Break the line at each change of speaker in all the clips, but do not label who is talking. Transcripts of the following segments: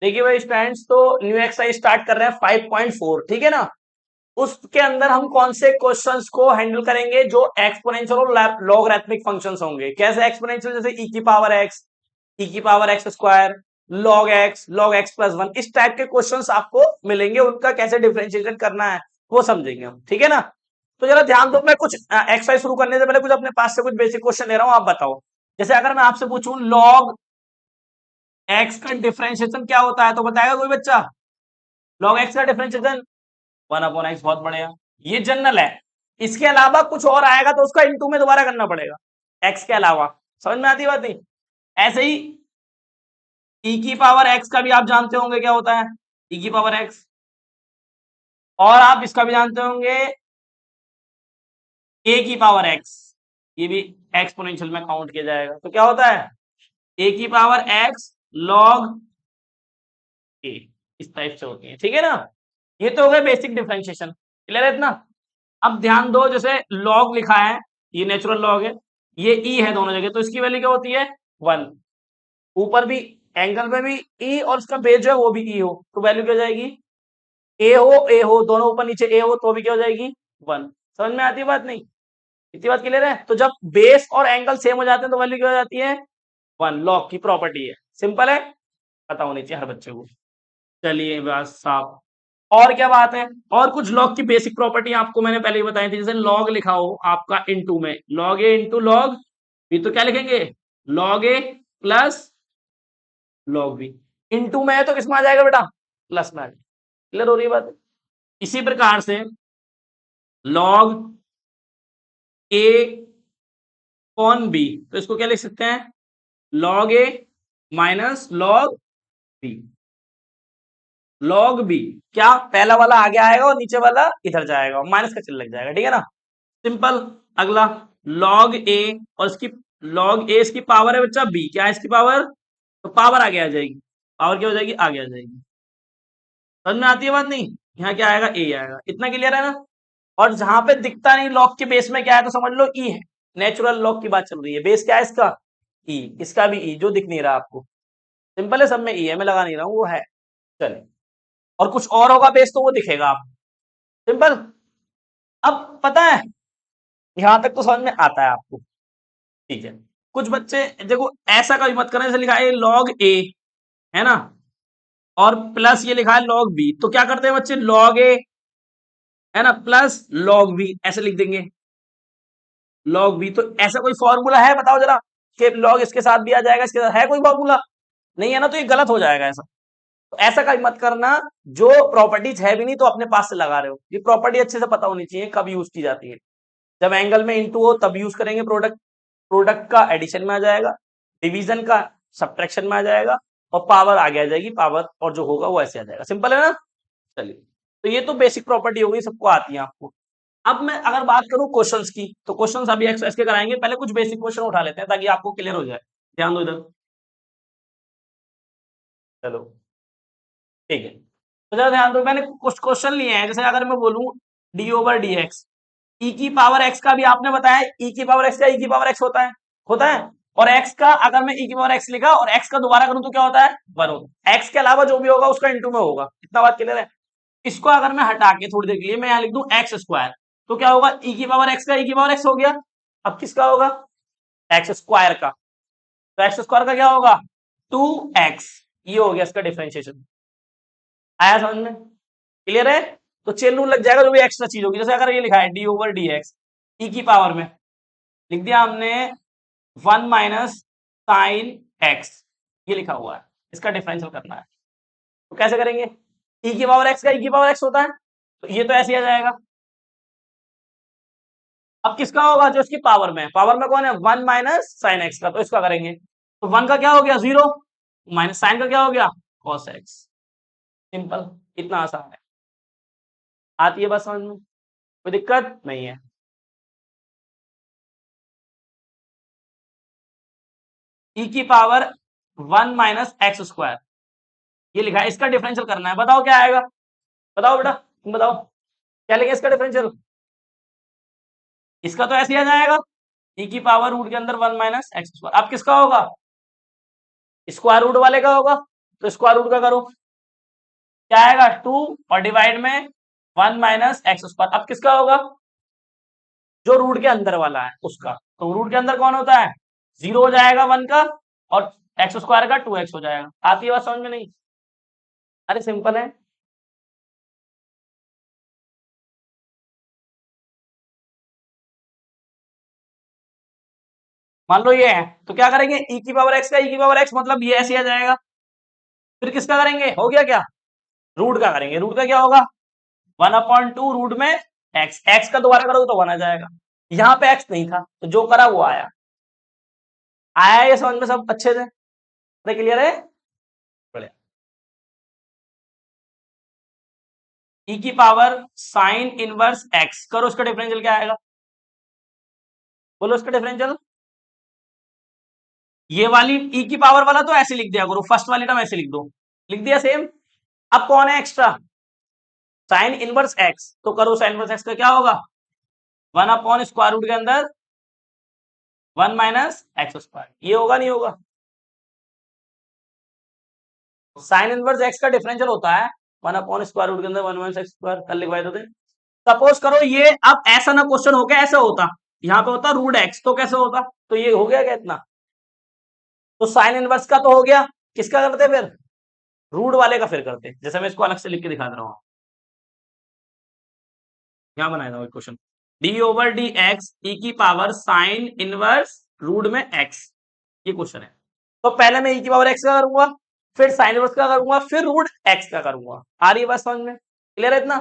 देखिए भाई स्टूडेंट्स, तो न्यू एक्सरसाइज स्टार्ट कर रहे हैं 5.4, ठीक है ना। उसके अंदर हम कौन से क्वेश्चंस को हैंडल करेंगे जो एक्सपोनेंशियल और लॉगरिथमिक फंक्शंस होंगे। कैसे एक्सपोनेंशियल, जैसे ई की पावर एक्स, ई की power x square, log x plus one, इस टाइप के क्वेश्चंस आपको मिलेंगे। उनका कैसे डिफरेंशिएशन करना है वो समझेंगे हम, ठीक है ना। तो जरा ध्यान दो, मैं कुछ एक्सरसाइज शुरू करने से पहले कुछ अपने पास से कुछ बेसिक क्वेश्चन ले रहा हूं, आप बताओ। जैसे अगर मैं आपसे पूछूं लॉग एक्स का डिफरेंशिएशन क्या होता है, तो बताएगा कोई बच्चा? लॉग एक्स का डिफरेंशिएशन 1/x, बहुत बढ़िया, ये जनरल है। इसके अलावा कुछ और आएगा तो उसका इनटू में दोबारा करना पड़ेगा, एक्स के अलावा। समझ में आती है बात नहीं? ऐसे ही ई की पावर एक्स का भी आप जानते होंगे क्या होता है, ई की पावर एक्स। और आप इसका भी जानते होंगे ए की पावर एक्स, ये भी एक्सपोनेंशियल में काउंट किया जाएगा। तो क्या होता है, ए की पावर एक्स लॉग ए, इस टाइप से होती है, ठीक है ना। ये तो हो गया बेसिक डिफरेंशिएशन, क्लियर है इतना। अब ध्यान दो, जैसे लॉग लिखा है, ये नेचुरल लॉग है, ये ई है दोनों जगह, तो इसकी वैल्यू क्या होती है, 1। ऊपर भी एंगल में भी ई और इसका बेस जो है वो भी ई हो, तो वैल्यू क्या हो जाएगी, ए हो दोनों ऊपर नीचे ए हो तो भी क्या हो जाएगी, 1। समझ में आती है बात नहीं? इतनी बात क्लियर है। तो जब बेस और एंगल सेम हो जाते हैं तो वैल्यू क्या हो जाती है, 1। लॉग की प्रॉपर्टी है, सिंपल है, पता होनी चाहिए हर बच्चे को। चलिए बस साहब, और क्या बात है, और कुछ लॉग की बेसिक प्रॉपर्टी आपको मैंने पहले ही बताई थी। जैसे लॉग लिखा हो आपका इनटू में, लॉग ए इंटू लॉग बी, तो क्या लिखेंगे, लॉग ए प्लस लॉग बी। इनटू में है तो किसमें आ जाएगा बेटा, प्लस में आ जाएगा। क्लियर हो रही है बात? इसी प्रकार से लॉग ए कॉन बी, तो इसको क्या लिख सकते हैं, log A minus log B. Log B, क्या पहला वाला आगे आएगा और नीचे वाला इधर जाएगा, माइनस का चिन्ह लग जाएगा, ठीक है ना, सिंपल। अगला लॉग ए, और इसकी लॉग ए इसकी पावर है बच्चा बी, क्या है इसकी पावर, तो पावर आगे आ जाएगी, पावर क्या हो जाएगी, आगे आ जाएगी। समझ में आती है बात नहीं? यहाँ क्या आएगा, ए आएगा, इतना क्लियर है ना। और जहां पे दिखता नहीं लॉग के बेस में क्या है तो समझ लो ई है, नेचुरल लॉग की बात चल रही है। बेस क्या है इसका, ई, इसका भी ई, जो दिख नहीं रहा आपको, सिंपल है, सब में ई है, मैं लगा नहीं रहा हूँ, वो है। चले, और कुछ और होगा बेस तो वो दिखेगा आपको, सिंपल। अब पता है, यहां तक तो समझ में आता है आपको, ठीक है। कुछ बच्चे देखो ऐसा कभी मत करना, जैसे लिखा है लॉग ए, है ना, और प्लस ये लिखा है लॉग बी, तो क्या करते हैं बच्चे, लॉग ए है ना प्लस लॉग बी, ऐसे लिख देंगे लॉग बी। तो ऐसा कोई फॉर्मूला है बताओ जरा, कि लॉग इसके साथ भी आ जाएगा, इसके साथ है कोई फॉर्मूला? नहीं है ना, तो ये गलत हो जाएगा ऐसा। तो ऐसा कभी मत करना, जो प्रॉपर्टीज है भी नहीं तो अपने पास से लगा रहे हो। ये प्रॉपर्टी अच्छे से पता होनी चाहिए कब यूज की जाती है। जब एंगल में इंटू हो तब यूज करेंगे प्रोडक्ट, प्रोडक्ट का एडिशन में आ जाएगा, डिवीजन का सब्ट्रैक्शन में आ जाएगा, और पावर आगे आ जाएगी, पावर और जो होगा वो ऐसे आ जाएगा, सिंपल है ना। चलिए, तो ये तो बेसिक प्रॉपर्टी होगी, सबको आती है आपको। अब मैं अगर बात करूं क्वेश्चंस की, तो क्वेश्चंस अभी एक्सरसाइज के कराएंगे, पहले कुछ बेसिक क्वेश्चन उठा लेते हैं ताकि आपको क्लियर हो जाए। ध्यान दो इधर, चलो ठीक है। तो जरा ध्यान दो, मैंने कुछ क्वेश्चन लिए हैं। जैसे अगर मैं बोलूं D over D X, E की पावर एक्स का भी आपने बताया, ई की पावर एक्स का ई की पावर एक्स होता है, होता है। और एक्स का अगर मैं ई की पावर एक्स लिखा और एक्स का दोबारा करूं तो क्या होता है, 1 होता है। एक्स के अलावा जो भी होगा उसका इंटू में होगा, इतना बात क्लियर है। इसको अगर मैं हटा के थोड़ी देर के लिए मैं यहाँ लिख दूं एक्स स्क्वायर, तो क्या होगा, ई की पावर एक्स का ई की पावर एक्स हो गया। अब किसका होगा, एक्स स्क्वायर का, तो एक्स स्क्वायर का क्या होगा, 2x। ये हो गया इसका डिफरेंशिएशन, आया समझ में, क्लियर है। तो चेन रूल लग जाएगा, जो भी एक्स्ट्रा चीज होगी। जैसे अगर ये लिखा है D over D X, E की पावर में लिख दिया हमने 1 माइनस साइन एक्स, ये लिखा हुआ है, इसका डिफरेंशियल करना है। तो कैसे करेंगे, ई की पावर एक्स का ई की पावर एक्स होता है, तो ये तो ऐसे आ जाएगा। अब किसका होगा, जो इसकी पावर में कौन है, 1 माइनस साइन एक्स का, तो इसका करेंगे। तो 1 का क्या हो गया, 0, माइनस साइन का क्या हो गया, कॉस एक्स। सिंपल, इतना आसान है। आती है बस समझ में, कोई दिक्कत नहीं है। ई की पावर 1 माइनस एक्स स्क्वायर, ये लिखा है, इसका डिफरेंशियल करना है। बताओ क्या आएगा, बताओ बेटा, तुम बताओ क्या लिखे इसका डिफरेंशियल। इसका तो ऐसे ही आ जाएगा, ई की पावर रूट के अंदर 1 माइनस एक्स स्क्वायर। अब किसका होगा, स्क्वायर रूट वाले का होगा, तो स्क्वायर रूट का करो, क्या आएगा 2 और डिवाइड में 1 माइनस एक्स स्क्वायर। अब किसका होगा, जो रूट के अंदर वाला है उसका। तो रूट के अंदर कौन होता है, 0 हो जाएगा 1 का, और एक्स स्क्वायर का 2x हो जाएगा। आती है बात समझ में नहीं? अरे सिंपल है। मान लो ये है, तो क्या करेंगे, e की पावर x का e की पावर x मतलब ये ऐसे आ जाएगा। फिर किसका करेंगे, हो गया क्या, रूट का करेंगे। रूट का क्या होगा, 1/2 रूट में x का दोबारा करोगे तो 1 आ जाएगा। यहाँ पे x नहीं था तो जो करा वो आया। आया ये समझ में सब अच्छे से, क्लियर है? बढ़िया। e की पावर साइन इनवर्स x करो, इसका डिफरेंशियल क्या आएगा, बोलो इसका डिफरेंशियल। ये वाली e की पावर वाला तो ऐसे लिख दिया करो, फर्स्ट वाली टर्म ऐसे लिख दो, लिख दिया सेम। अब कौन है एक्स्ट्रा, साइन इनवर्स x, तो करो साइन इनवर्स x का क्या होगा, 1 स्क्वायर रूट के अंदर 1 माइनस एक्स स्क्वायर। ये होगा नहीं होगा, साइन इनवर्स x का डिफरेंशियल होता है 1 स्क्वायर रूट के अंदर 1 माइनस एक्स स्क्वायर। कल लिखवाए थे। सपोज करो ये अब ऐसा ना क्वेश्चन हो गया, ऐसा होता, यहाँ पे होता रूट x, तो कैसे होता, तो ये हो गया क्या इतना, तो साइन इनवर्स का तो हो गया, किसका करते फिर, रूट वाले का फिर करते, जैसे मैं इसको अलग से लिख के दिखा रहा हूँ। यहाँ बनाया था question, D over D X E की पावर साइन इनवर्स रूट में x, ये क्वेश्चन है। तो पहले मैं e की पावर x का करूंगा, फिर साइन इनवर्स का करूंगा, फिर रूट x का करूंगा। आ रही है बात समझ में, क्लियर है इतना?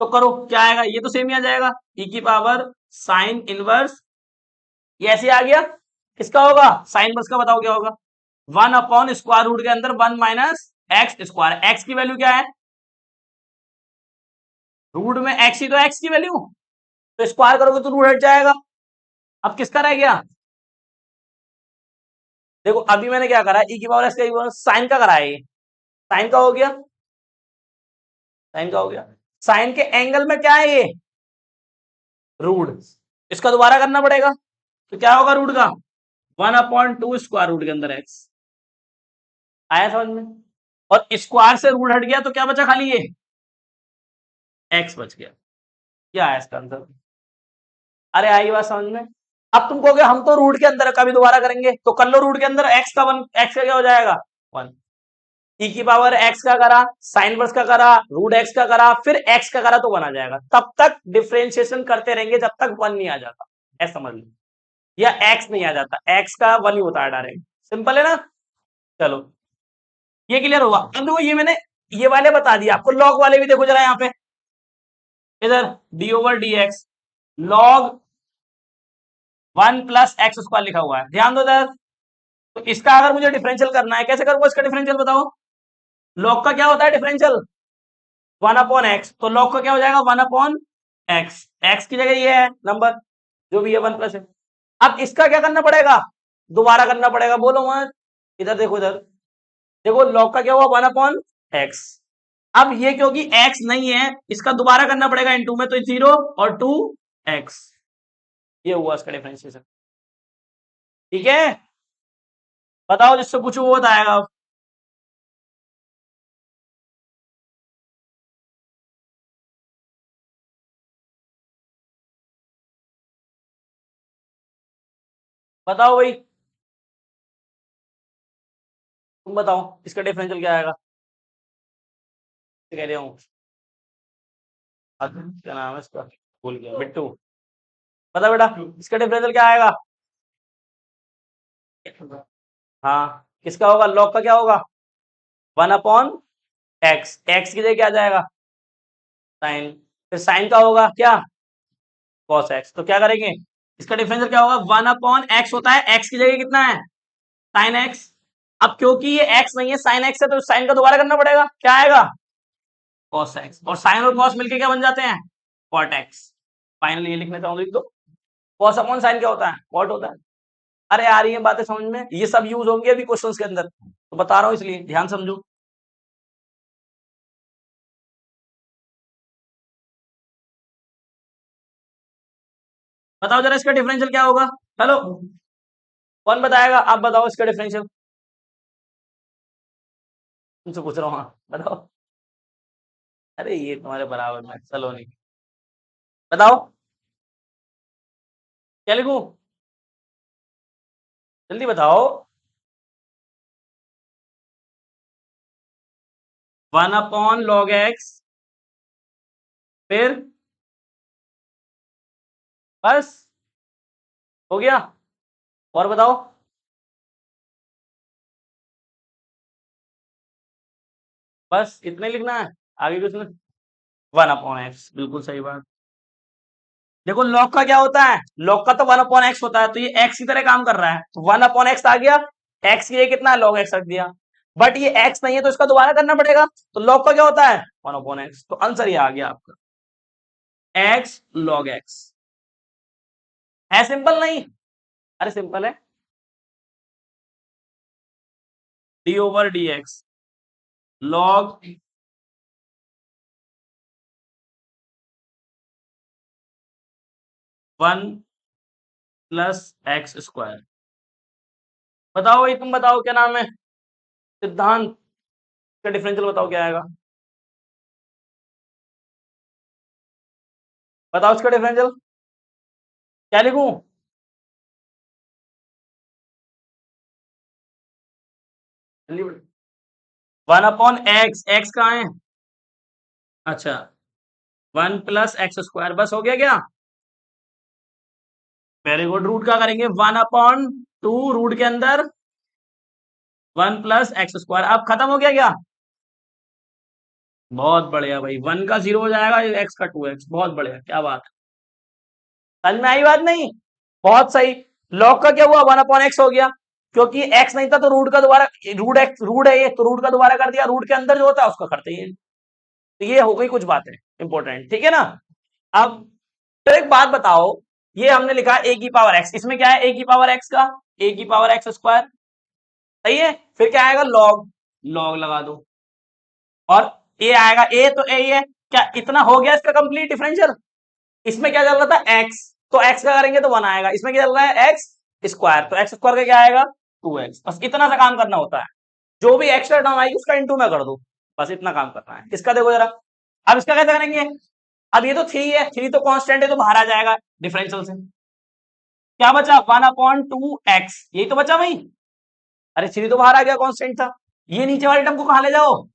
तो करो क्या आएगा, ये तो सेम ही आ जाएगा, e की पावर साइन इनवर्स, ये ऐसे आ गया। किसका होगा, साइन इनवर्स का बताओ क्या होगा, 1/स्क्वायर रूट के अंदर 1 माइनस एक्स स्क्वायर। एक्स की वैल्यू क्या है, रूट में एक्स ही तो एक्स की वैल्यू, तो स्क्वायर करोगे तो रूट हट जाएगा। अब किसका रह गया, देखो अभी मैंने क्या करा, e की पावर एक्स का साइन का करा है, ये साइन का हो गया, साइन का हो गया। साइन के एंगल में क्या है, ये रूट, इसका दोबारा करना पड़ेगा, तो क्या होगा रूट का 1/2 स्क्वायर रूट के अंदर एक्स। आया समझ में? और स्क्वायर से रूट हट गया तो क्या बचा, खाली ये एक्स बच गया। क्या है इसका आंसर, अरे आई बात समझ में? अब तुम कहोगे हम तो रूट के अंदर कभी दोबारा करेंगे, तो कर लो रूट के अंदर, एक्स का 1, एक्स का क्या हो जाएगा 1, e की पावर x का करा, साइन वर्स का करा, रूट x का करा, फिर x का करा तो 1 आ जाएगा। तब तक डिफरेंशिएशन करते रहेंगे जब तक 1 नहीं आ जाता, ऐसा समझ लो, या x नहीं आ जाता, x का 1 ही होता है डायरेक्ट। सिंपल है ना? चलो ये क्लियर हुआ। अब देखो ये मैंने ये वाले बता दिया आपको, लॉग वाले भी देखो जरा यहाँ पे, इधर D over D x log 1 plus x square लिखा हुआ है, ध्यान दो इधर। तो इसका अगर मुझे डिफरेंशियल करना है, कैसे करूंगा इसका डिफरेंशियल बताओ, लॉग का क्या होता है डिफरेंशियल 1/x, तो लॉग का क्या हो जाएगा 1/x, x की जगह ये है नंबर, जो भी है 1 प्लस है। अब इसका क्या करना पड़ेगा, दोबारा करना पड़ेगा, बोलो मत, इधर देखो, इधर देखो, लॉग का क्या हुआ 1/x। अब ये क्योंकि x नहीं है, इसका दोबारा करना पड़ेगा इनटू में, तो 0 और 2x, ये हुआ इसका डिफरेंशिएशन। ठीक है, बताओ जिससे पूछो वो बताएगा। बताओ भाई, तुम बताओ इसका डिफरेंशियल क्या आएगा, कह रहा हूँ, क्या नाम है इसका, भूल गया, बिट्टू, बता बेटा इसका डिफरेंशियल क्या आएगा। हाँ किसका होगा, लॉग का क्या होगा 1/x, एक्स की जगह क्या आ जाएगा साइन, फिर साइन का होगा क्या कॉस एक्स, तो क्या करेंगे, इसका डिफरेंशियल क्या होगा 1/x होता है, एक्स की जगह कितना है साइन एक्स। अब क्योंकि ये एक्स नहीं है साइन एक्स है, तो साइन का दोबारा करना पड़ेगा, क्या आएगा कॉस एक्स, और साइन और कॉस मिलके क्या बन जाते हैं कॉट एक्स। फाइनली ये लिखना चाहूंगा, लिख दो, कॉस अपॉन साइन क्या होता है कॉट होता है। अरे आ रही है बातें समझ में, ये सब यूज होंगे अभी क्वेश्चंस के अंदर, तो बता रहा हूं इसलिए ध्यान समझो। बताओ जरा इसका डिफरेंशियल क्या होगा, हेलो कौन बताएगा, आप बताओ इसका डिफरेंशियल। तुमसे पूछ रहा हूँ, हाँ बताओ। अरे ये तुम्हारे बराबर में, चलो नहीं, बताओ क्या लिखूं, जल्दी बताओ। 1/log x, फिर बस हो गया, और बताओ। बस इतना ही लिखना है, आगे कुछ नहीं। 1/x, बिल्कुल सही बात। देखो लॉग का क्या होता है, लॉग का तो 1/x होता है, तो ये x की तरह काम कर रहा है, तो 1/x आ गया, x की जगह कितना है, log x रख दिया। बट ये x नहीं है तो इसका दोबारा करना पड़ेगा, तो log का क्या होता है 1/x, तो आंसर ये आ गया आपका, x log x। है सिंपल नहीं? अरे सिंपल है, d/dx log 1 plus x square. बताओ भाई, तुम बताओ क्या नाम है, सिद्धांत का डिफरेंशियल बताओ क्या आएगा, बताओ इसका डिफरेंशियल क्या लिखूं। 1/x, x कहाँ है, अच्छा 1 प्लस एक्स स्क्वायर, बस हो गया क्या। वेरी गुड, रूट का करेंगे 1/2, रूट के अंदर 1 प्लस एक्स स्क्वायर, अब खत्म हो गया क्या। बहुत बढ़िया भाई, 1 का 0 हो जाएगा, एक्स का 2x, बहुत बढ़िया, क्या बात है, समझ में आई बात नहीं, बहुत सही। लॉग का क्या हुआ, 1/x हो गया, क्योंकि x नहीं था तो रूट का दोबारा, रूट x रूट है ये, तो रूट का दोबारा कर दिया, रूट के अंदर जो होता है उसका करते ही है। तो ये हो गई कुछ बातें इंपॉर्टेंट, ठीक है ना। अब तो एक बात बताओ, ये हमने लिखा ए की पावर एक्स, इसमें क्या है, ए की पावर एक्स का ए की पावर एक्स स्क्वायर, सही है, फिर क्या आएगा लॉग, लॉग लगा दो, और ए आएगा, ए तो ए ही है, क्या इतना हो गया इसका कंप्लीट डिफरेंशियल। इसमें क्या चल रहा था एक्स, तो एक्स का करेंगे तो 1 आएगा, इसमें क्या चल रहा है एक्स स्क्वायर, तो एक्स स्क्वायर का क्या आएगा 2x, बस इतना सा काम करना होता है, जो भी एक्स्ट्रा टर्म आएगी उसका इंटू में कर दो, बस इतना काम करना है इसका। देखो जरा, अब इसका कैसे करेंगे, अब ये तो 3 है, 3 तो कांस्टेंट है तो बाहर आ जाएगा डिफरेंशियल से, क्या बचा 1/2x, यही तो बचा भाई, अरे 3 तो बाहर आ गया, कांस्टेंट था, ये नीचे वाले टर्म को कहां ले जाओ,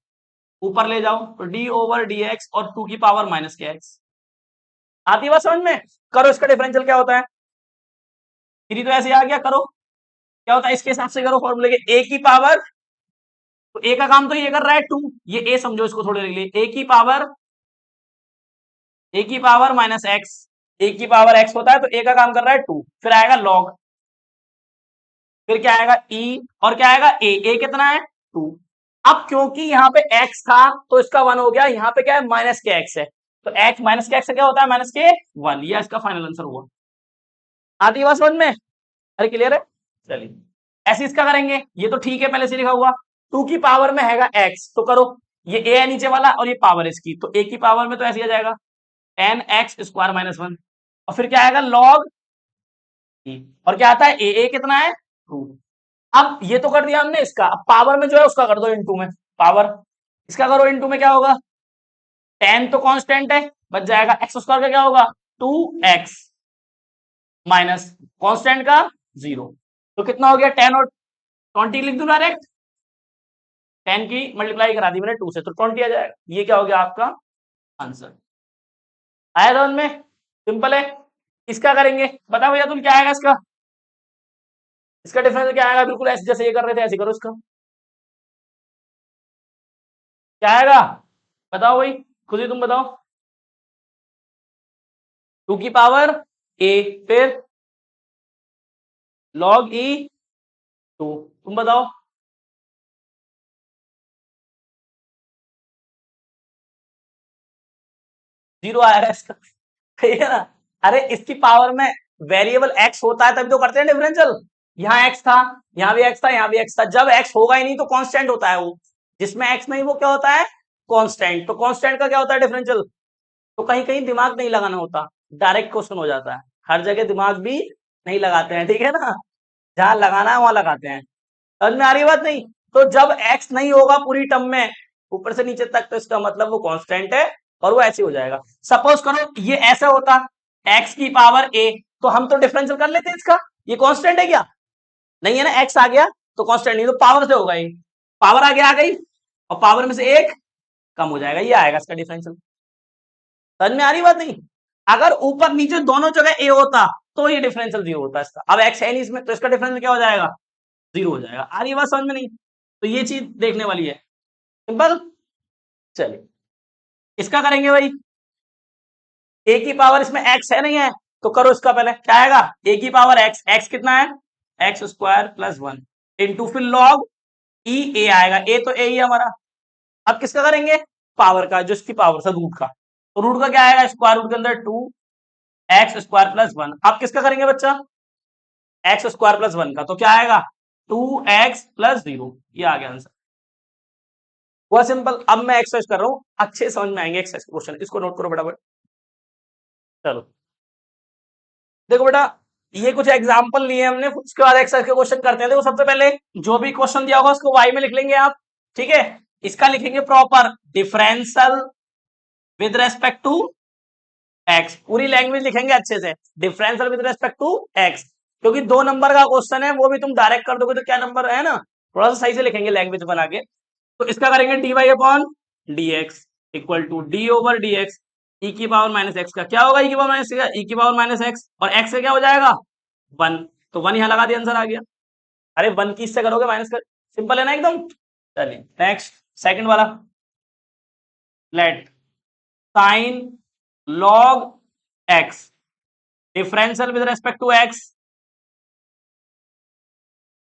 ऊपर ले जाओ, तो d/dx और 2 की पावर माइनस के एक्स, आती है बात समझ में। करो इसका डिफरेंशियल क्या होता है, 3 तो ऐसे आ गया, करो क्या होता है इसके हिसाब से, करो फॉर्मूले के, ए की पावर, तो ए का काम तो ये कर रहा है 2, ये ए समझो इसको थोड़े लिए, ए की पावर माइनस एक्स, ए की पावर एक्स होता है तो ए का काम कर रहा है 2, फिर आएगा लॉग, फिर क्या आएगा ई, और क्या आएगा ए कितना है 2। अब क्योंकि यहाँ पे x था तो इसका 1 हो गया, यहाँ पे क्या है माइनस के x है, तो x माइनस के x से क्या होता है माइनस के 1, यह इसका फाइनल आंसर हुआ। आती बात समझ में, अरे क्लियर है, चलिए ऐसे इसका करेंगे, ये तो ठीक है पहले से लिखा हुआ, 2 की पावर में हैगा x, तो करो, ये a है नीचे वाला और ये पावर इसकी, तो a की पावर में तो ऐसे आ जाएगा n(x² - 1), और फिर क्या आएगा लॉग, और क्या आता है ए कितना है 2। अब ये तो कर दिया हमने इसका, अब पावर में जो है उसका कर दो इनटू में, पावर इसका करो इनटू में, क्या होगा 10 तो कांस्टेंट है, बच जाएगा x² का क्या होगा 2x माइनस कांस्टेंट का 0, तो कितना हो गया 10 और 20 लिख दूं डायरेक्ट, 10 की मल्टीप्लाई करा दी मैंने 2 से, तो 20 आ जाएगा, ये क्या हो गया आपका आंसर। आया समझ में, सिंपल है। इसका करेंगे, बता भैया तुम क्या आएगा इसका, इसका डिफरेंस क्या आएगा, बिल्कुल ऐसे जैसे ये कर रहे थे ऐसे करो इसका, क्या आएगा बताओ भाई, खुद ही तुम बताओ, 2 की पावर a, फिर log e 2, तुम बताओ। 0 आएगा इसका, ठीक है ना। अरे इसकी पावर में वेरिएबल x होता है तभी तो करते हैं डिफरेंशियल, यहाँ x था, यहाँ भी x था, यहाँ भी x था, जब x होगा ही नहीं तो कांस्टेंट होता है वो, जिसमें x नहीं वो क्या होता है कांस्टेंट, तो कांस्टेंट का क्या होता है डिफरेंशियल, तो कहीं कहीं दिमाग नहीं लगाना होता, डायरेक्ट क्वेश्चन हो जाता है, हर जगह दिमाग भी नहीं लगाते हैं, ठीक है ना, जहां लगाना है वहां लगाते हैं, समझ में आ रही बात नहीं। तो जब x नहीं होगा पूरी टर्म में ऊपर से नीचे तक, तो इसका मतलब वो कांस्टेंट है और वो ऐसे हो जाएगा। सपोज करो ये ऐसे होता x की पावर a, तो हम तो डिफरेंशियल कर लेते हैं इसका, ये कांस्टेंट है क्या? नहीं है ना, x आ गया तो कांस्टेंट नहीं, तो पावर से होगा, ये पावर आगे आ गई और पावर में से एक कम हो जाएगा, ये आएगा इसका डिफरेंशियल। समझ में आ रही बात नहीं? अगर ऊपर नीचे दोनों जगह a होता तो ये डिफरेंशियल 0 होता इसका। अब x है नहीं इसमें, तो इसका डिफरेंशियल क्या हो जाएगा? 0 हो जाएगा। आ रही बात समझ में नहीं? तो ये चीज देखने वाली है, सिंपल। चलिए इसका करेंगे भाई, a की पावर इसमें x है नहीं है, तो करो इसका पहले, क्या आएगा? a की पावर x, x कितना है? x स्क्वायर प्लस 1 इंटू फिर लॉग e a आएगा, a तो a ही है हमारा। अब किसका करेंगे? पावर का, जो इसकी पावर था रूट का, तो रूट का क्या आएगा? स्क्वायर रूट के अंदर 2x स्क्वायर प्लस 1। अब किसका करेंगे बच्चा? x स्क्वायर प्लस 1 का, तो क्या आएगा? 2x प्लस 0, ये आ गया आंसर। हुआ सिंपल। अब मैं एक्सरसाइज कर रहा हूं, अच्छे समझ में आएंगे एक्सरसाइज क्वेश्चन, इसको नोट करो फटाफट। चलो देखो बेटा, ये कुछ एग्जांपल लिए हमने, उसके बाद एक्सरसाइज के क्वेश्चन करते हैं। देखो सबसे पहले जो भी क्वेश्चन दिया होगा उसको y में लिख लेंगे आप, ठीक है। इसका लिखेंगे proper differential with respect to x, पूरी लैंग्वेज लिखेंगे अच्छे से, differential with respect to x, क्योंकि 2 नंबर का क्वेश्चन है, वो भी तुम डायरेक्ट कर दोगे तो क्या नंबर है ना, थोड़ा सा सही से लिखेंगे लैंग्वेज बना के। तो इसका करेंगे dy upon dx equal to d over dx, e की पावर माइनस एक्स का क्या होगा? e की पावर माइनस का, e की पावर माइनस एक्स, और x का क्या हो जाएगा? 1, तो 1 यहां लगा दिया, आंसर आ गया। अरे 1 की इससे करोगे माइनस कर, सिंपल है ना एकदम। चलिए नेक्स्ट, सेकंड वाला, let sine log x differential with respect to x,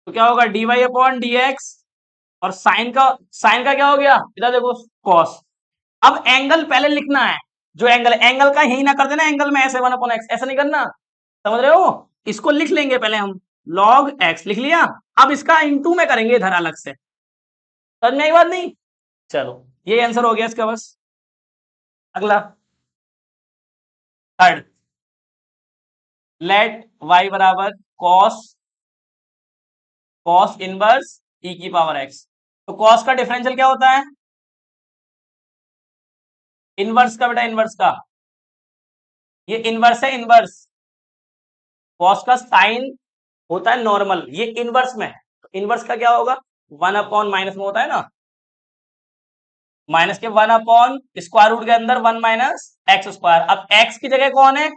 तो क्या होगा? dy अपॉन dx, और साइन का क्या हो गया? इधर देखो cos। अब एंगल पहले लिखना है, जो एंगल है, एंगल का यही ना कर देना, एंगल में ऐसे 1 अपॉन एक्स, ऐसा नहीं करना, समझ रहे हो? इसको लिख लेंगे पहले हम, log x लिख लिया। अब इसका इनटू में करेंगे इधर अलग से, समझ में आई बात नहीं? चलो ये आंसर हो गया इसका बस। अगला थर्ड, लेट y बराबर cos इनवर्स e की पावर x, तो cos का डिफरेंशियल क्या होता है? इनवर्स का बेटा, इनवर्स का, ये इनवर्स है, इनवर्स। cos का साइन होता है नॉर्मल, ये इनवर्स में है, तो इनवर्स का क्या होगा? 1 अपॉन माइनस में होता है ना, माइनस के 1 अपॉन स्क्वायर रूट के अंदर 1 माइनस एक्स स्क्वायर। अब x की जगह कौन है?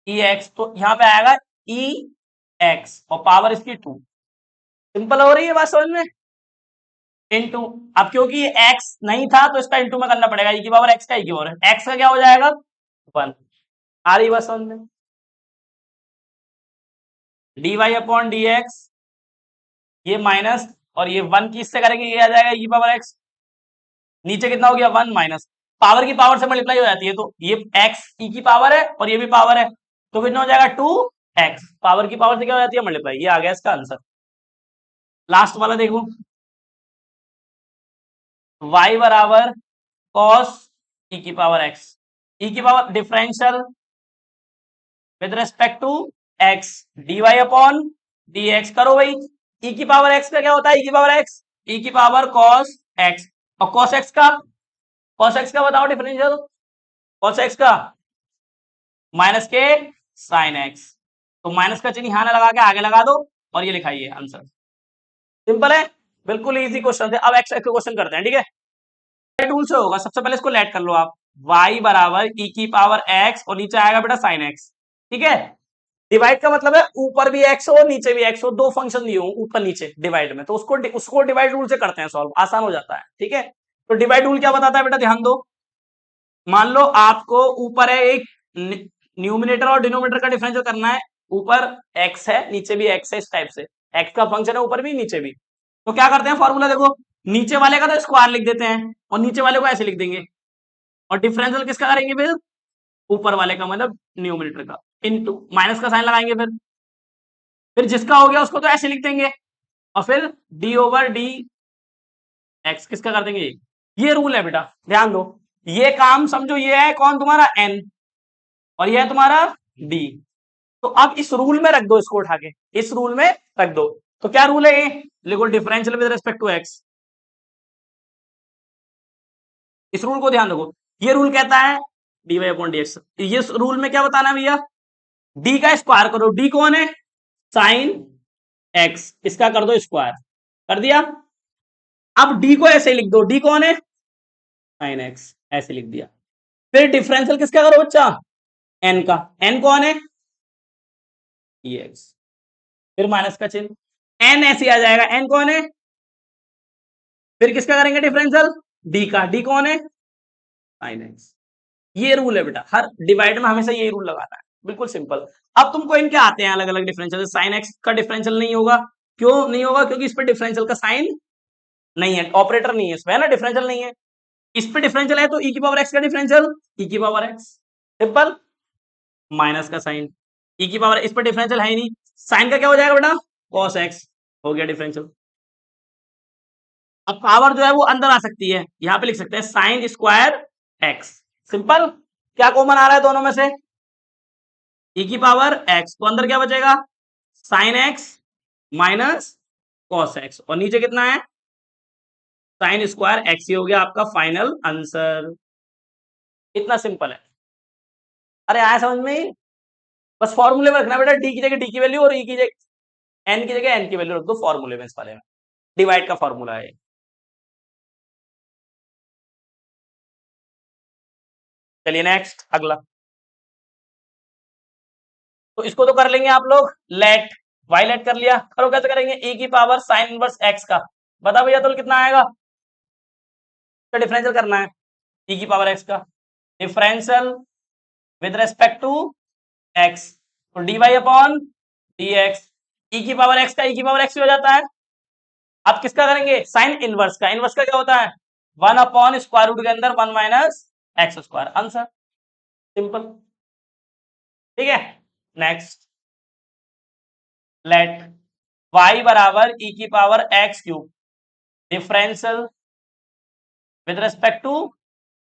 ई एक्स, तो यहां पे आएगा ई एक्स और पावर इसकी 2। सिंपल हो रही है बात समझ में? इनटू, अब क्योंकि ये x नहीं था तो इसका इनटू में करना पड़ेगा, ई की पावर x का, ई की पावर x का क्या हो जाएगा? 1। आ रही बात समझ में? dy अपॉन dx, ये माइनस, और ये 1 की इससे करेंगे, ये आ जाएगा ई की पावर x, नीचे कितना हो गया? 1 माइनस, पावर की पावर से मल्टीप्लाई हो जाती है, तो ये x ई की पावर है और ये भी पावर है, तो कितना हो जाएगा? 2x, पावर की पावर से क्या हो जाती है? मल्टीप्लाई। ये आ गया इसका आंसर। लास्ट वाला देखो, y बराबर cos e की पावर x, e की power differential with respect to x, dy upon dx, करो भाई। e की पावर x का क्या होता है? e की पावर x, e की पावर cos x, और cos x का, बताओ डिफरेंशियल cos x का, माइनस के साइन x, तो माइनस का चिन्ह यहां ना लगा के आगे लगा दो और ये लिखाइए आंसर। सिंपल है, बिल्कुल इजी क्वेश्चन है। अब एक्स क्वेश्चन करते हैं, ठीक है। टूल से होगा, सबसे पहले इसको लेट कर लो आप, y बराबर e की पावर x और नीचे आएगा बेटा साइन x, ठीक है। डिवाइड का मतलब है ऊपर भी x हो नीचे भी x हो, दो फंक्शन दिए हो ऊपर नीचे डिवाइड में, तो उसको डिवाइड रूल से करते हैं सॉल्व, आसान हो जाता है, ठीक है। तो डिवाइड रूल क्या बताता है बेटा, ध्यान दो। मान लो आपको ऊपर है एक न्यूमिनेटर और डिनोमिनेटर का डिफरेंशियल करना है, ऊपर x है नीचे भी x है, इस टाइप से x का फंक्शन है ऊपर भी नीचे भी, तो क्या करते हैं फॉर्मूला देखो, नीचे वाले का तो स्क्वायर लिख देते हैं और नीचे वाले को ऐसे लिख देंगे, और डिफरेंशियल किसका करेंगे फिर? ऊपर वाले का, मतलब न्यूमिनेटर का, इनटू माइनस का साइन लगाएंगे, फिर जिसका हो गया उसको तो ऐसे लिख देंगे, और फिर डी ओवर डी एक्स किसका कर देंगे? ये रूल है बेटा, ध्यान दो। ये काम समझो, ये है कौन? तुम्हारा n, और ये है तुम्हारा d। तो अब इस रूल में रख दो, इसको उठा के इस रूल में रख दो, तो क्या रूल है? लिखो differential with respect to x. इस रूल को ध्यान रखो। ये रूल कहता है dy अपॉन dx। ये रूल में क्या बताना है भैया? डी का स्क्वायर करो। डी कौन है? Sine x. इसका कर दो स्क्वायर। कर दिया। अब डी को ऐसे लिख दो। डी कौन है? Sine x. ऐसे लिख दिया। फिर डिफरेंशियल किसका करो बच्चा? एन का। एन कौन है? एक्स। फिर माइनस का चिन्ह। एन ऐसे आ जाएगा। एन कौन है? फिर किसका करेंगे डिफरेंशियल? डी का। डी कौन है? Sine x. ये रूल है बेटा, हर डिवाइड में हमेशा यही रूल लगाना है। बिल्कुल सिंपल। अब तुमको इनके आते हैं अलग अलग डिफरेंशियल। साइन एक्स का डिफरेंशियल नहीं होगा। क्यों नहीं होगा? क्योंकि इस पर डिफरेंशियल का साइन नहीं है, ऑपरेटर नहीं है इसमें, है ना, डिफरेंशियल नहीं है। इस पे डिफरेंशियल है तो ई की पावर एक्स का डिफरेंशियल ई की पावर एक्स। सिंपल। माइनस का साइन ई की पावर। इस पर डिफरेंशियल है ही नहीं। साइन का क्या हो जाएगा बेटा? Cos x. हो गया डिफरेंशियल। अब पावर जो है वो अंदर आ सकती है, यहां पे लिख सकते हैं साइन स्क्वायर एक्स। सिंपल। क्या कॉमन आ रहा है दोनों में से? ई की पावर एक्स। तो अंदर क्या बचेगा? Sine x minus cos x. और नीचे कितना है? Sine square x. ही हो गया आपका फाइनल आंसर। इतना सिंपल है। अरे आया समझ में? बस फॉर्मूले में रखना बेटा, डी की जगह डी की वैल्यू और ई की जगह एन की जगह एन की वैल्यू रख दो फॉर्मूले में। इस वाले में डिवाइड का फॉर्मूला है। चलिए नेक्स्ट अगला। तो इसको तो कर लेंगे आप लोग। लेट वाई लेट कर लिया। करो कैसे करेंगे? e की पावर साइन इनवर्स x का। बता भैया तो कितना आएगा? तो डिफरेंशियल करना है e की पावर x का। Differential with respect to x। तो dy अपॉन dx। e की पावर x का e की पावर x हो जाता है। अब किसका करेंगे? साइन इनवर्स का। इनवर्स का क्या होता है? 1 अपॉन स्क्वायर रूट के अंदर 1 minus x square. Answer simple. ठीक है। नेक्स्ट। लेट y बराबर e की power x cube differential with respect to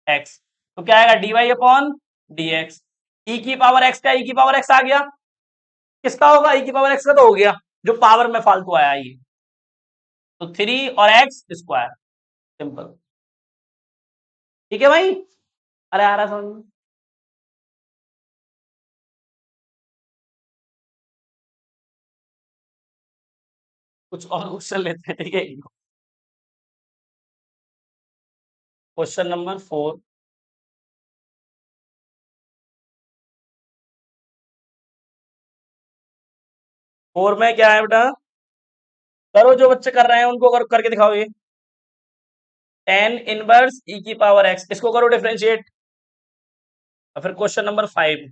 x। तो क्या आएगा? dy upon dx। e की पावर x का e की पावर x आ गया। किसका होगा? e की पावर x का तो हो गया, जो पावर में फालतू आया ये। तो 3 और x स्क्वायर। सिंपल। ठीक है भाई। अरे आ रहा समझ में? कुछ और क्वेश्चन लेते हैं। ठीक है। Question number 4। फोर में क्या है बेटा? करो, जो बच्चे कर रहे हैं उनको करके दिखाओ ये। टेन इनवर्स ई की पावर एक्स। इसको करो डिफरेंशिएट। और फिर क्वेश्चन नंबर 5।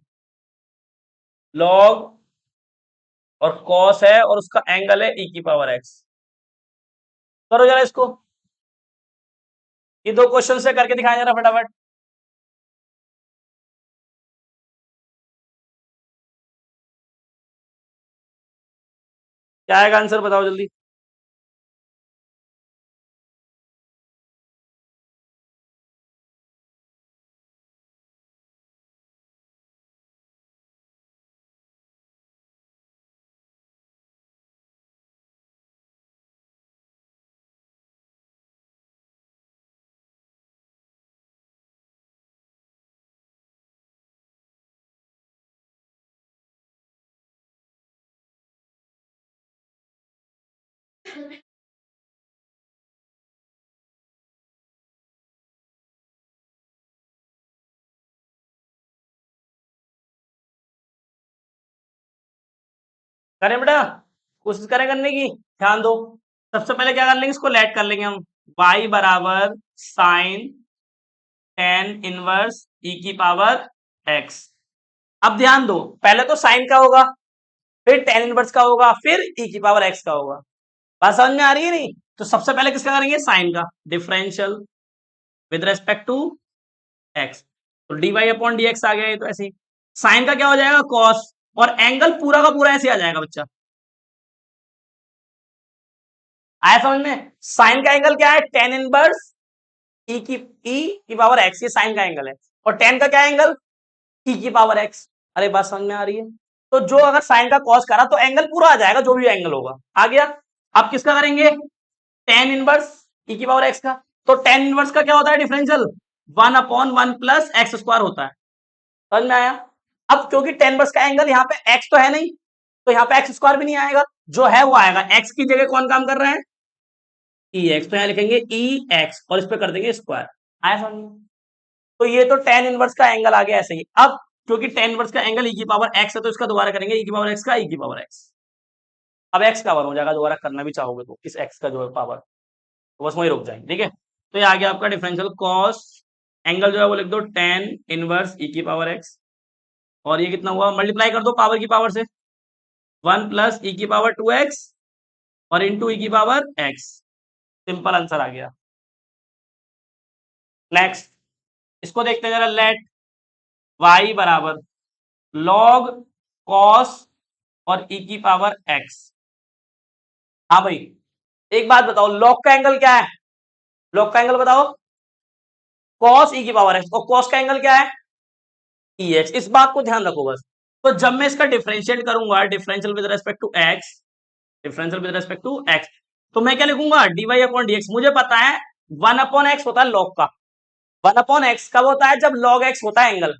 लॉग और कॉस है और उसका एंगल है ई की पावर एक्स। करो जरा इसको। ये दो क्वेश्चन से करके दिखाएं जरा फटाफट। क्या आएगा आंसर? बताओ जल्दी। करें बेटा? कोशिश करें करने की। ध्यान दो। सबसे पहले क्या कर लेंगे? इसको लेट कर लेंगे हम। y बराबर साइन टेन इनवर्स ई की पावर x। अब ध्यान दो, पहले तो साइन का होगा, फिर टेन इनवर्स का होगा, फिर ई की पावर x का होगा। बात समझ में आ रही है नहीं? तो सबसे पहले किसका करेंगे? साइन का। Differential with respect to x। तो dy अपॉन dx आ गया। ये तो ऐसे ही। साइन का क्या हो जाएगा? कॉस। और एंगल पूरा का पूरा ऐसे आ जाएगा बच्चा। आया समझ में? साइन का एंगल क्या है? टेन इनवर्स ई की पावर एक्स। ये साइन का एंगल है। और टेन का क्या एंगल? ई की पावर एक्स। अरे बात समझ में आ रही है? तो जो अगर साइन का कॉस करा तो एंगल पूरा आ जाएगा, जो भी एंगल होगा। आ गया। अब किसका करेंगे, टेन इनवर्स ई की पावर एक्स का। तो टेन इनवर्स का क्या होता है डिफरेंशियल, 1/1 प्लस एक्स स्क्वायर होता है। समझ में आया। अब क्योंकि टेन इनवर्स का एंगल यहाँ पे एक्स तो है नहीं, तो यहाँ पे एक्स स्क्वायर भी नहीं आएगा, जो है वो आएगा। एक्स की जगह कौन काम कर रहा है, ई एक्स, तो यहाँ लिखेंगे ई एक्स और इस पे कर देंगे स्क्वायर। आया समझ में। तो ये तो टेन इनवर्स का एंगल आ गया ऐसे ही। अब क्योंकि टेन इनवर्स का एंगल ई की पावर एक्स है, तो इसका दोबारा करेंगे ई की पावर एक्स का ई की पावर एक्स। अब एक्स का पावर हो जाएगा, दोबारा करना भी चाहोगे तो इस एक्स का जो है पावर, तो बस वही रुक जाएंगे। ठीक है, तो ये आ गया आपका डिफरेंशियल कॉस, एंगल जो है वो लिख दो टेन इनवर्स ई की पावर एक्स, और ये कितना हुआ, मल्टीप्लाई कर दो पावर की पावर से, 1 प्लस ई की पावर 2x और इंटू ई की पावर x। सिंपल आंसर आ गया। नेक्स्ट इसको देखते हैं जरा, लेट y बराबर log cos और e की पावर x। हाँ भाई, एक बात बताओ, log का एंगल क्या है, log का एंगल बताओ, cos e की पावर x, और cos का एंगल क्या है, ex। इस बात को ध्यान रखो बस। तो जब मैं इसका डिफरेंशिएट करूंगा, differential with respect to x, differential with respect to x, तो मैं क्या लिखूंगा, dy अपॉन dx। मुझे पता है 1 अपॉन x होता है log का, 1 अपॉन एक्स कब होता है, जब log x होता है एंगल।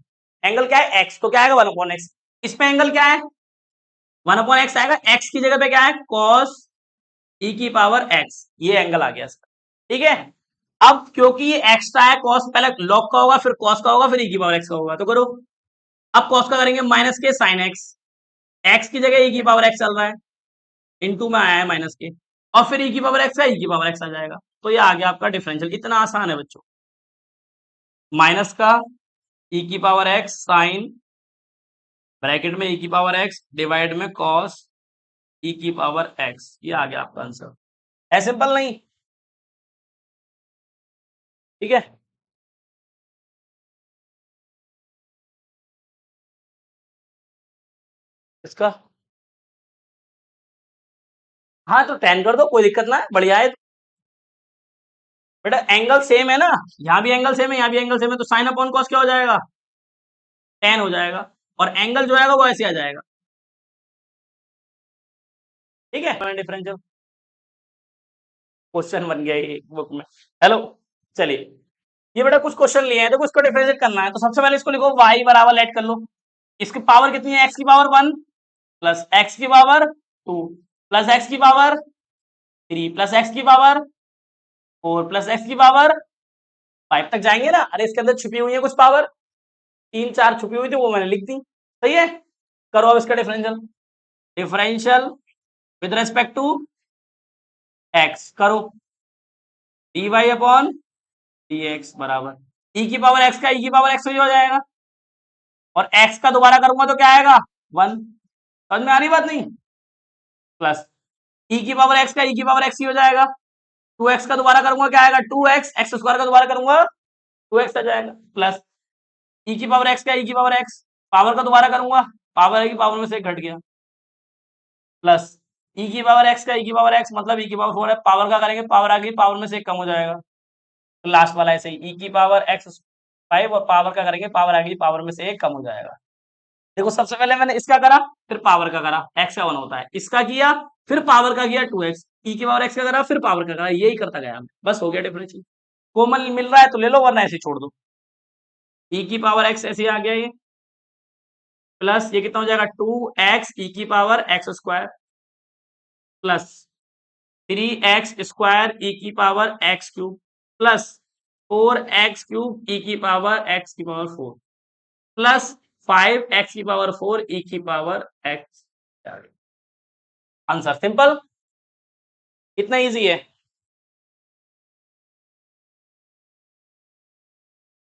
एंगल क्या है x, तो क्या आएगा 1 अपॉन एक्स। इसमें एंगल क्या है, 1 अपॉन एक्स आएगा, x की जगह पे क्या है cos e की पावर x, ये एंगल आ गया इसका। ठीक है, अब क्योंकि ये एक्स्ट्रा है, cos पहले log का होगा, फिर cos का होगा, फिर e की पावर x का होगा, तो करो। अब cos का करेंगे माइनस के sin x, x की जगह e की पावर x चल रहा है, इंटू में आया है माइनस के, और फिर e की पावर x है, e की पावर x आ जाएगा। तो ये आ गया आपका डिफरेंशियल, इतना आसान है बच्चों। माइनस का e की पावर x साइन, ब्रैकेट में e की पावर x डिवाइड में cos e की पावर x, ये आ गया आपका आंसर। है सिंपल नहीं, ठीक है। इसका हाँ, तो टेन कर दो, कोई दिक्कत ना है, बढ़िया है। बेटा एंगल सेम है ना, यहाँ भी एंगल सेम है, यहाँ भी एंगल सेम है, तो साइन अपॉन कॉस क्या हो जाएगा, टेन हो जाएगा, और एंगल जो आएगा वो ऐसे आ जाएगा। ठीक है, डिफरेंशियल क्वेश्चन बन गया ये बुक में। हेलो, चलिए, ये बेटा कुछ क्वेश्चन लिए हैं, तो इसको डिफरेंशिएट करना है, तो सबसे पहले इसको लिखो y बराबर, लेट कर लो, इसकी पावर कितनी है, x की पावर 1 प्लस x की पावर 2 प्लस x की पावर 3 प्लस x की पावर 4 प्लस x की पावर 5 तक जाएंगे ना। अरे इसके अंदर छुपी हुई है कुछ पावर, 3 4 छुपी हुई थी, वो मैंने लिख दी। सही है, करो अब इसका differential, differential with respect to x करो, dy अपॉन dx बराबर e की पावर x का e की पावर x ही हो जाएगा, और x का दोबारा करूंगा तो क्या आएगा 1। समझ में आ रही बात नहीं, प्लस e की पावर x का e की पावर x ही हो जाएगा, 2x का दोबारा करूंगा क्या आएगा 2x, एक्स स्क्वायर का दोबारा करूंगा 2x आ जाएगा, प्लस e की पावर x का e की पावर x, पावर का दोबारा करूंगा, पावर की पावर में से घट गया, प्लस e की पावर x का e की पावर x, मतलब e की पावर 4 है, पावर का करेंगे, पावर आ गई, पावर में से एक कम हो जाएगा, तो लास्ट वाला ऐसे ही e की पावर x 5, और पावर का करेंगे, पावर आ गई, पावर में से एक कम हो जाएगा। देखो सबसे पहले मैंने इसका करा, फिर पावर का करा, x का 1 होता है, इसका किया, फिर पावर का किया 2x, e की पावर x का करा, फिर पावर का करा, यही करता गया, बस हो गया डिफरेंशियल। कॉमन मिल रहा है तो ले लो, वरना ऐसे छोड़ दो। e की पावर x ऐसे आ गया ये, प्लस ये कितना हो जाएगा 2x e की power x square, plus 3x square e की power x cube, plus 4x cube e की पावर x की पावर 4, प्लस 5x की पावर 4 e की पावर x। आंसर सिंपल, इतना इजी है।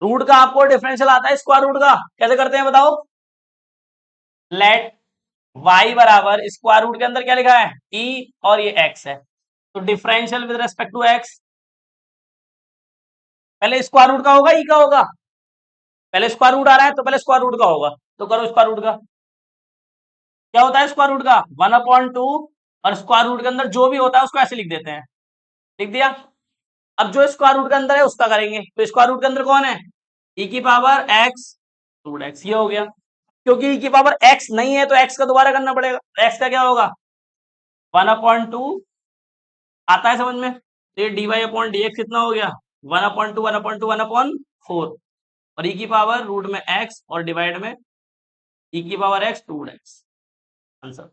रूट का आपको डिफरेंशियल आता है, स्क्वायर रूट का कैसे करते हैं बताओ, लेट y बराबर स्क्वायर रूट के अंदर क्या लिखा है e, और ये x है, तो differential with respect to x, पहले स्क्वायर रूट का होगा e का होगा, पहले स्क्वायर रूट आ रहा है तो पहले स्क्वायर रूट का होगा, तो करो स्क्वायर रूट का। क्या होता है स्क्वायर रूट का 1/2, और स्क्वायर रूट के अंदर जो भी होता है उसको ऐसे लिख देते हैं, लिख दिया। अब जो स्क्वायर रूट के अंदर है उसका करेंगे, तो स्क्वायर रूट के अंदर कौन है e की पावर x रूट x, ये हो गया। क्योंकि e की पावर x नहीं है तो x का दोबारा करना पड़ेगा, x का क्या होगा 1/2 आता है समझ में? तो ये dy अपॉन dx कितना हो गया 1/2 1/2 1/4 और e की पावर रूट में x और डिवाइड में e की power x 2x answer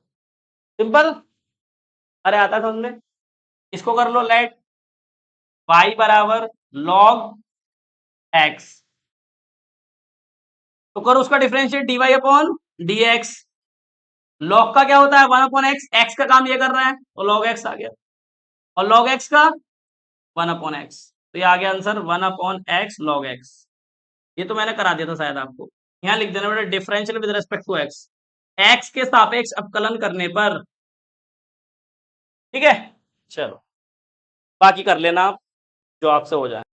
simple. अरे आता है समझ में? इसको कर लो लेट y बराबर log x तो करो उसका differentiate dy upon dx। log का क्या होता है 1/x x का काम ये कर रहा है तो log x आ गया और log x का 1/x तो ये आ गया आंसर 1/x log x। ये तो मैंने करा दिया था शायद आपको। यहाँ लिख देना बेटा differential with respect to x x के सापेक्ष अवकलन करने पर। ठीक है चलो बाकी कर लेना आप जो आपसे हो जाए।